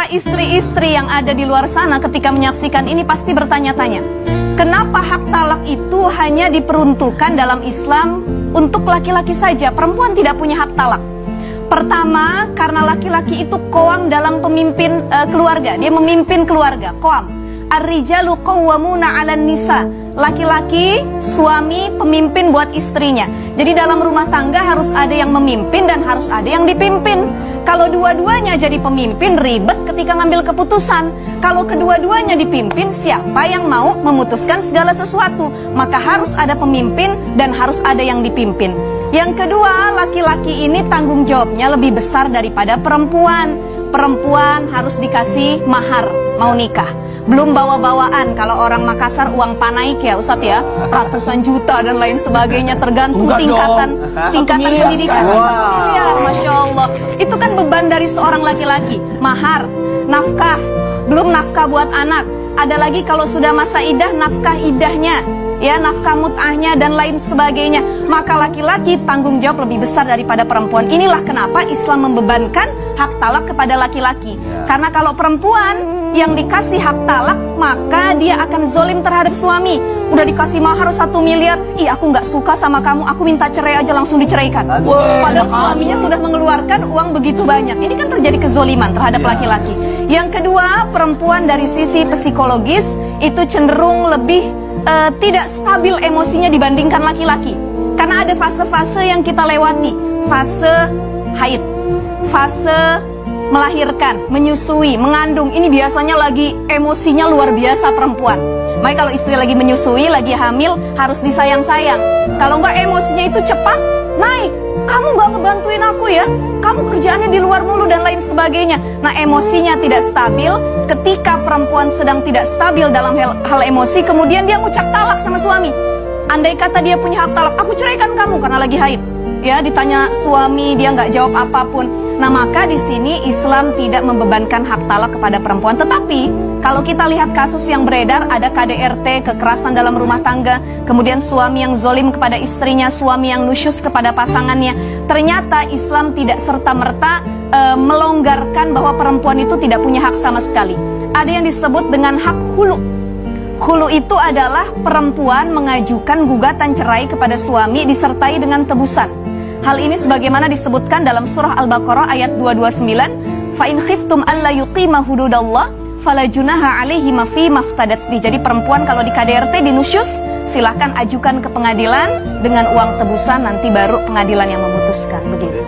para istri-istri yang ada di luar sana ketika menyaksikan ini pasti bertanya-tanya, kenapa hak talak itu hanya diperuntukkan dalam Islam untuk laki-laki saja, perempuan tidak punya hak talak? Pertama, karena laki-laki itu qawam dalam pemimpin keluarga, dia memimpin keluarga, qawam. Ar-rijalu qawwamuna 'alan nisa. Laki-laki, suami, pemimpin buat istrinya. Jadi dalam rumah tangga harus ada yang memimpin dan harus ada yang dipimpin. Kalau dua-duanya jadi pemimpin, ribet ketika ngambil keputusan. Kalau kedua-duanya dipimpin, siapa yang mau memutuskan segala sesuatu? Maka harus ada pemimpin dan harus ada yang dipimpin. Yang kedua, laki-laki ini tanggung jawabnya lebih besar daripada perempuan. Perempuan harus dikasih mahar, mau nikah. Belum bawa-bawaan, kalau orang Makassar uang panaik ya Ustadz ya, ratusan juta dan lain sebagainya, tergantung tingkatan pendidikan. Miliar, Masya Allah. Itu kan beban dari seorang laki-laki. Mahar, nafkah, belum nafkah buat anak. Ada lagi kalau sudah masa idah, nafkah idahnya, ya, nafkah mut'ahnya dan lain sebagainya. Maka laki-laki tanggung jawab lebih besar daripada perempuan. Inilah kenapa Islam membebankan hak talak kepada laki-laki. Karena kalau perempuan yang dikasih hak talak, maka dia akan zolim terhadap suami. Udah dikasih mahar 1 miliar, ih aku nggak suka sama kamu, aku minta cerai aja, langsung diceraikan. Padahal suaminya sudah mengeluarkan uang begitu banyak. Ini kan terjadi kezoliman terhadap laki-laki. Yang kedua, perempuan dari sisi psikologis itu cenderung lebih tidak stabil emosinya dibandingkan laki-laki. Karena ada fase-fase yang kita lewati. Fase haid, fase melahirkan, menyusui, mengandung. Ini biasanya lagi emosinya luar biasa perempuan. Makanya kalau istri lagi menyusui, lagi hamil, harus disayang-sayang. Kalau enggak emosinya itu cepat naik. Kamu nggak ngebantuin aku ya, kamu kerjaannya di luar mulu dan lain sebagainya. Nah, emosinya tidak stabil. Ketika perempuan sedang tidak stabil dalam hal emosi, kemudian dia ngucap talak sama suami. Andai kata dia punya hak talak, aku ceraikan kamu karena lagi haid. Ya, ditanya suami, dia nggak jawab apapun. Nah, maka di sini Islam tidak membebankan hak talak kepada perempuan. Tetapi kalau kita lihat kasus yang beredar, ada KDRT, kekerasan dalam rumah tangga, kemudian suami yang zolim kepada istrinya, suami yang nusyus kepada pasangannya. Ternyata Islam tidak serta-merta melonggarkan bahwa perempuan itu tidak punya hak sama sekali. Ada yang disebut dengan hak hulu. Hulu itu adalah perempuan mengajukan gugatan cerai kepada suami disertai dengan tebusan. Hal ini sebagaimana disebutkan dalam surah Al-Baqarah ayat 229, fa in khiftum alla yuqima hududallah fala junaha alaihi ma fi maftadat bih. Jadi perempuan kalau di KDRT dinusyus, silahkan ajukan ke pengadilan dengan uang tebusan, nanti baru pengadilan yang memutuskan, begitu.